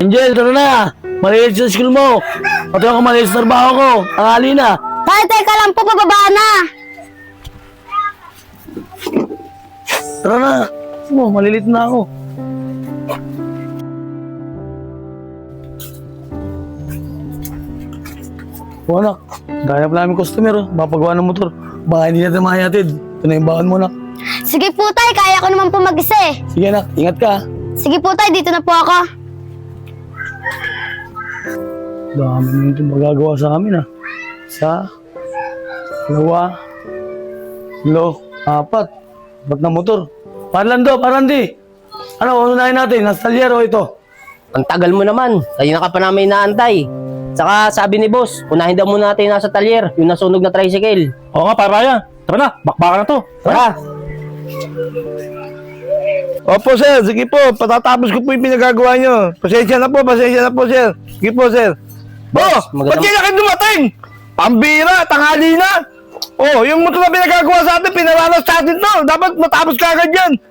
Angel, tara na. Maliit sa school mo. Pati ako maliit sa trabaho ko. Tanghali na. Tay, teka lang po, pababa na. Tara na. Malilit na ako. O anak, gaya pala namin customer. Mapagawa ng motor. Baka hindi natin mahihatid. Ito na yung baon mo, anak. Sige po, tay, kaya ko naman po mag-isa eh. Sige, anak. Ingat ka. Sige po, tay, dito na po ako. Dami nito magagawa sa amin, ah. Isa, dalawa, lo, apat. Ba't na motor? Parlando, Parandi. Ano, unahin natin? Nasa talyer o ito? Ang tagal mo naman. Kanina ka pa namin inaantay. Saka sabi ni boss, unahin daw muna natin nasa talyer, yung nasunog na tricycle. Oo nga, para tara na, bakbakan na to. Tara! Opo, sir. Sige po. Patatapos ko po yung pinagagawa nyo. Pasensya na po, sir. Sige po, sir. Boss, Oh, ba't kailan kayo dumating? Pambira, tanghali na. Oh, yung motor na pinagagawa sa atin, pinaranas sa atin to. Dapat matapos ka agad yan.